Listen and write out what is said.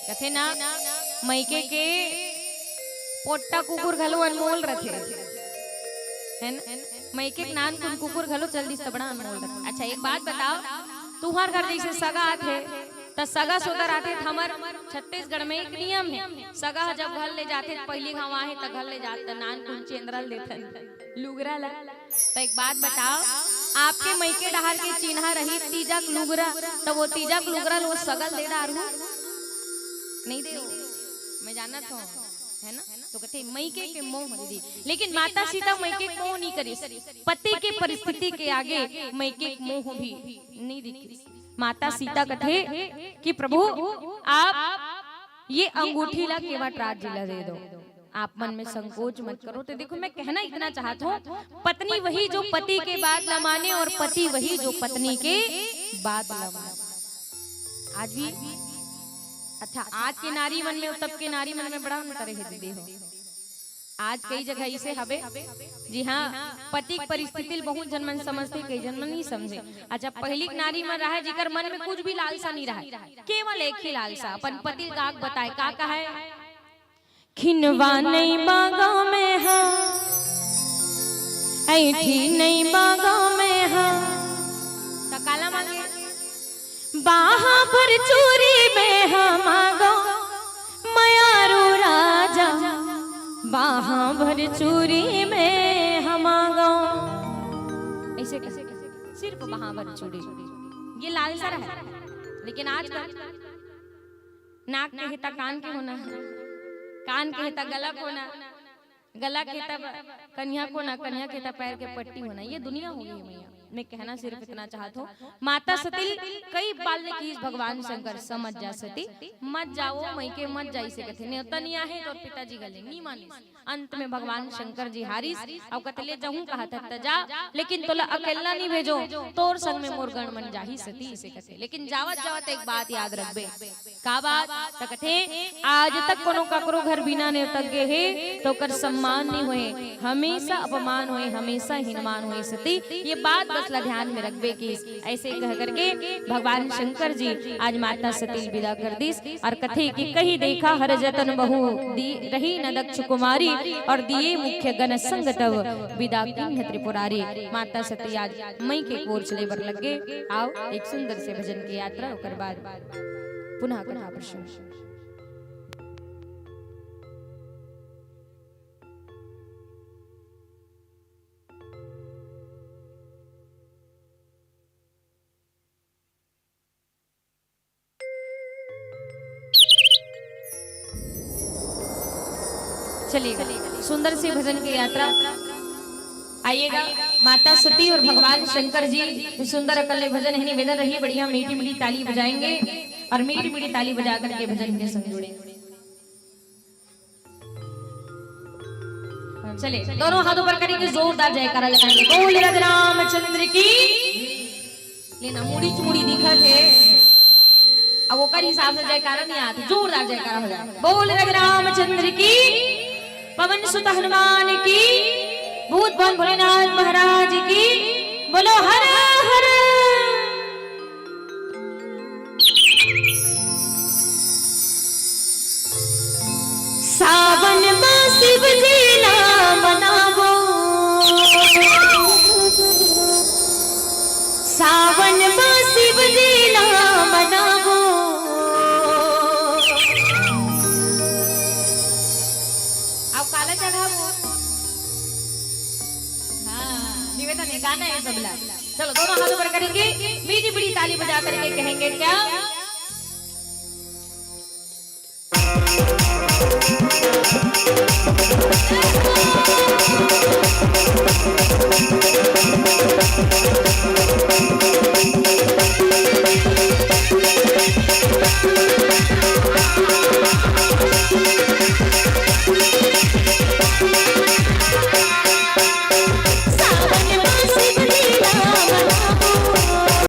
कथे ना मैके के पोट्टा कुकुर घलो अनमोल रथे है ना। मैके नान कुन कुकुर घलो जल्दी से बड़ा अनमोल रथे। अच्छा एक बात बताओ, तुम्हार घर जैसे सगा आथे त सगा सोदर आथे। हमर छत्तीसगढ़ में एक नियम है, सगा जब घर ले जाते पहली गाँव आहे त घर ले जाते नान कुन चेंद्रल देथन लुगरा ला। तो एक बात बताओ, आपके मैके डहार के चिन्हा रही तीजा लुगरा, तो वो तीजा लुगरा वो सगल दे डारू नहीं दे, मैं जानत हूँ है ना। तो कहते मैके के मोह दीदी, लेकिन माता सीता मैके के मोह नहीं करी। पति के परिस्थिति के आगे मैके के मोह भी नहीं दिखी। माता सीता कहते कि प्रभु आप ये अंगूठी ला केवट राज जिला दे दो, आप मन में संकोच मत करो। तो देखो मैं कहना इतना चाहता हूँ, पत्नी वही जो पति के बात न माने और पति वही जो पत्नी के बात न माने। आज भी अच्छा आज के नारी मन में तब के नारी मन में बड़ा अंतर है दीदी हो। आज कई जगह इसे हवे जी हाँ, पति की परिस्थिति बहुत जनमन समझते, कई जनमन नहीं समझे। अच्छा पहली नारी मन रहा जिकर मन में कुछ भी लालसा नहीं रहा, केवल एक ही लालसा अपन पति का बताए का कहा है, खिनवा नहीं बागा में हाँ, ऐठी नहीं बागा में हाँ, तो काला मांगे बाहा भर चूरी में हम मांगो मयारू राजा, बाहा भर चूरी में हम मांगो। ऐसे कैसे सिर्फ बाहा भर चूरी, ये लालसा है। लेकिन आज नाक के हिता कान के होना, कान के हिता गला को ना, गला के हिता कन्या को ना, कन्या के हिता पैर के पट्टी होना, ये दुनिया हो गई मैया। मैं कहना सिर्फ इतना चाहता हूँ, माता सती कई बाल ने की भगवान शंकर समझ जा सती मत जाओ मैके मत जाई से कथे न्योता नहीं आहे तो पिताजी गले नहीं माने। अंत में भगवान शंकर जी हारिस और कतले जाऊं कहा था जा, लेकिन तोला अकेला नहीं भेजो, तोर संग में मोर गण मन जाही सती से कथे। लेकिन जावत जावत एक बात याद रखबे, का बात त कथे आज तक कोनो ककरो घर बिना न्योतज्ञ है तो कर सम्मान नहीं होए, हमेशा अपमान होए, हमेशा हीनमान होए सती। ये बात बस ध्यान में रखबे की। ऐसे कह करके भगवान शंकर जी आज माता सती विदा कर दीस और कथे कि कहीं देखा हर जतन बहु दी रही न दक्ष कुमारी और दिए मुख्य गण संग तव विदा किन्ह त्रिपुरारी। माता सती आज मई के कोर चले बर लगे। आओ एक सुंदर से भजन की यात्रा ओकर बाद पुनः कथा प्रसंग। चलिएगा सुंदर से भजन की यात्रा। आइएगा माता सती और भगवान शंकर जी सुंदर अकल्ले भजन है निवेदन रही बढ़िया मीठी मीठी ताली बजाएंगे और मीठी मीठी ताली बजा करके भजन के संग जुड़ेंगे। चले दोनों हाथों पर करेंगे जोरदार जयकारा लगाएंगे, बोल रघु रामचंद्र की। लेना मुड़ी चूड़ी दिखा थे अब वो हिसाब से जयकारा नहीं आती, जोरदार जयकारा हो जाए। बोल रघु रामचंद्र की, पवन सुत हनुमान की, भूत भवन भोलेनाथ महाराज की, बोलो हर हर। सावन में शिव जी नाम मनावो, सावन में शिव जी नाम मनावो, निवेदन है गाना है सबला। चलो दोनों हाथों पर करेंगे, मीठी मीठी ताली बजा करके कहेंगे क्या,